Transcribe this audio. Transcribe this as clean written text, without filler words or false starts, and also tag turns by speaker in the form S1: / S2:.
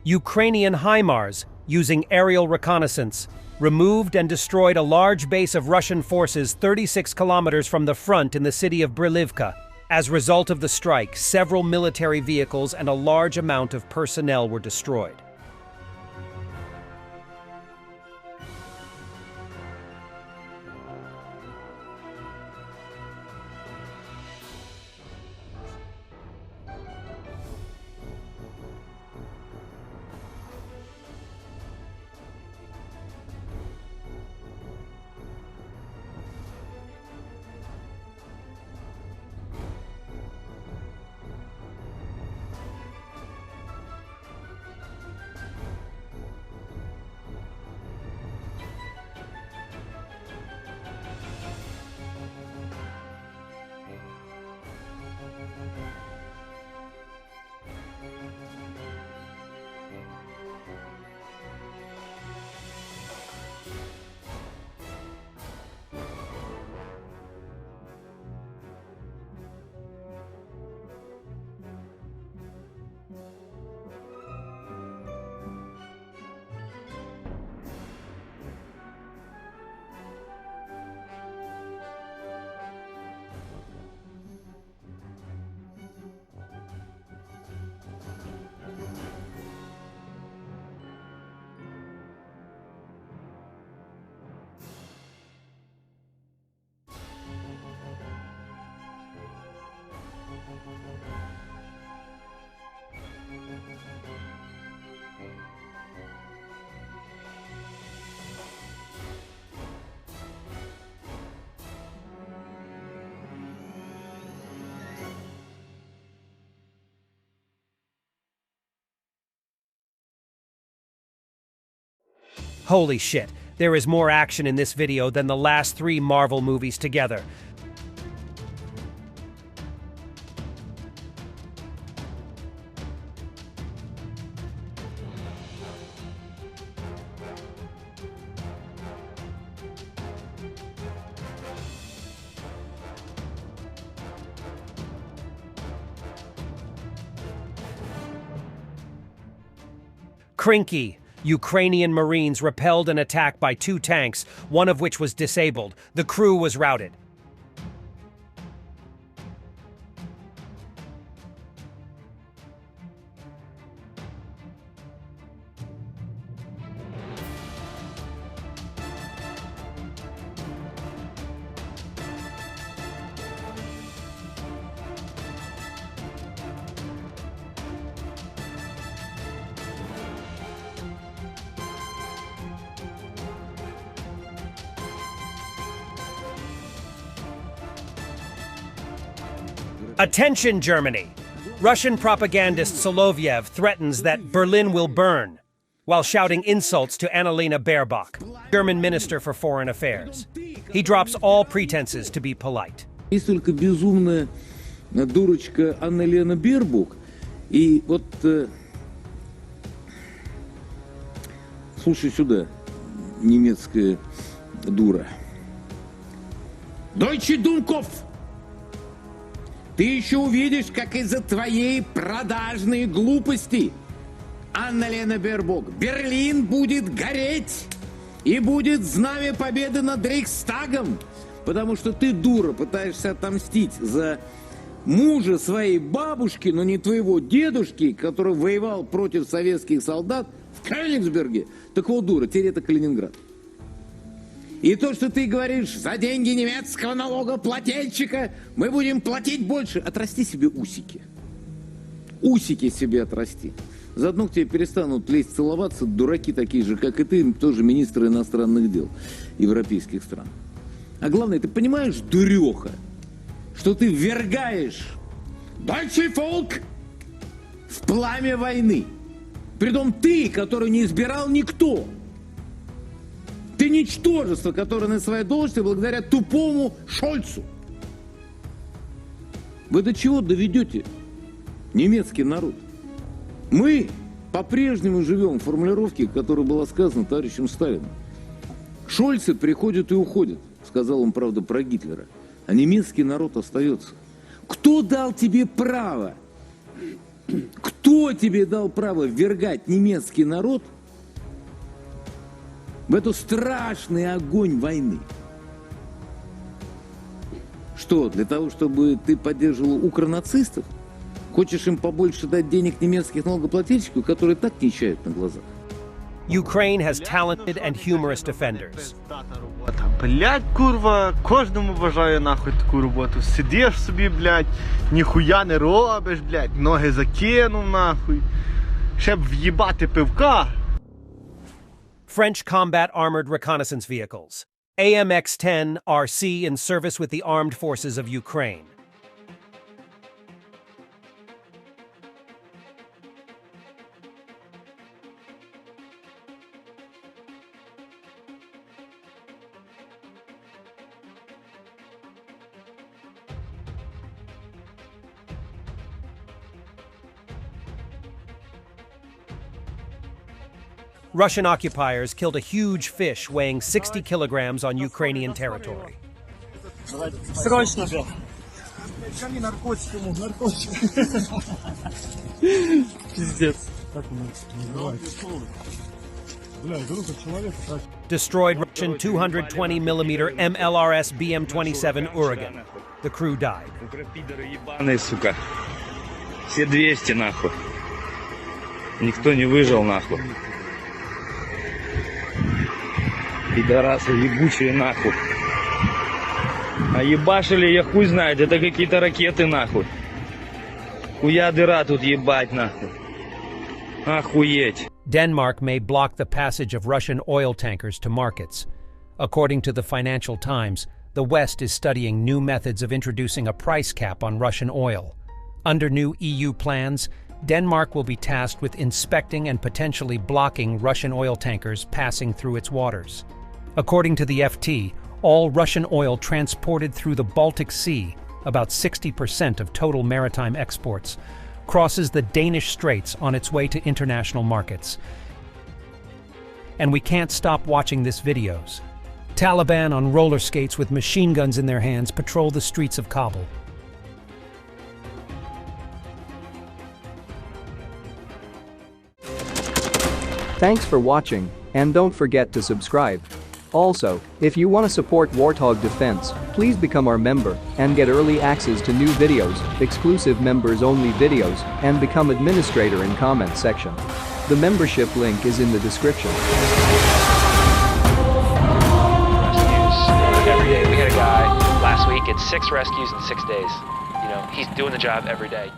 S1: Ukrainian Himars, using aerial reconnaissance, removed and destroyed a large base of Russian forces 36 kilometers from the front in the city of Brylivka. As a result of the strike, several military vehicles and a large amount of personnel were destroyed. Holy shit, there is more action in this video than the last 3 Marvel movies together. Krinky. Ukrainian Marines repelled an attack by 2 tanks, one of which was disabled. The crew was routed. Attention, Germany! Russian propagandist Solovyev threatens that Berlin will burn, while shouting insults to Annalena Baerbock, German Minister for Foreign Affairs. He drops all pretenses to be polite.
S2: Есть только безумная дурочка Анна-Лена Бербок. И вот, слушай сюда, немецкая дура. Deutsche Dummkopf! Ты еще увидишь, как из-за твоей продажной глупости, Анна-Лена Бербок, Берлин будет гореть, и будет знамя победы над Рейхстагом, потому что ты, дура, пытаешься отомстить за мужа своей бабушки, но не твоего дедушки, который воевал против советских солдат в Кёнигсберге. Так вот, дура, теперь это Калининград. И то, что ты говоришь, за деньги немецкого налогоплательщика мы будем платить больше. Отрасти себе усики. Усики себе отрасти. Заодно к тебе перестанут лезть целоваться дураки такие же, как и ты, тоже министры иностранных дел европейских стран. А главное, ты понимаешь, дуреха, что ты ввергаешь Deutsche Volk в пламя войны. Притом ты, который не избирал никто. Ты ничтожество, которое на своей должности благодаря тупому Шольцу. Вы до чего доведете немецкий народ? Мы по-прежнему живем в формулировке, которая была сказана товарищем Сталиным. Шольцы приходят и уходят, сказал он, правда, про Гитлера. А немецкий народ остается. Кто дал тебе право? Кто Кто тебе дал право ввергать немецкий народ в этот страшный огонь войны? Что, для того, чтобы ты поддерживал укронацистов? Хочешь им побольше дать денег немецких налогоплательщиков, которые так нищают на глазах?
S1: Ukraine has talented and humorous defenders.
S3: Блять, курва, кожному бажаю нахуй таку роботу. Сидиш собі, блять, ніхуя не робиш, блять, ноги закинув нахуй. Ще б в'їбати пивка.
S1: French combat armored reconnaissance vehicles. AMX-10 RC in service with the armed forces of Ukraine. Russian occupiers killed a huge fish weighing 60 kilograms on Ukrainian territory.
S4: Срочно, блядь. Пиздец.
S1: Destroyed Russian 220mm MLRS BM-27 Uragan. The crew died.
S5: Сука. Все 200 нахуй. Никто не выжил нахуй. Пидорасы ебучие нахуй. А ебашили, я хуй знает, это какие-то ракеты нахуй. Хуя дыра тут ебать нахуй. Охуеть.
S1: Denmark may block the passage of Russian oil tankers to markets. According to the Financial Times, the West is studying new methods of introducing a price cap on Russian oil. Under new EU plans, Denmark will be tasked with inspecting and potentially blocking Russian oil tankers passing through its waters. According to the FT, all Russian oil transported through the Baltic Sea, about 60% of total maritime exports, crosses the Danish Straits on its way to international markets. And we can't stop watching this videos. Taliban on roller skates with machine guns in their hands patrol the streets of Kabul.
S6: Thanks for watching, and don't forget to subscribe. Also, if you want to support Warthog Defense, please become our member and get early access to new videos, exclusive members-only videos, and become administrator in comment section. The membership link is in the description.
S7: Every day. We had a guy last week, it's 6 rescues in 6 days. You know, he's doing the job every day.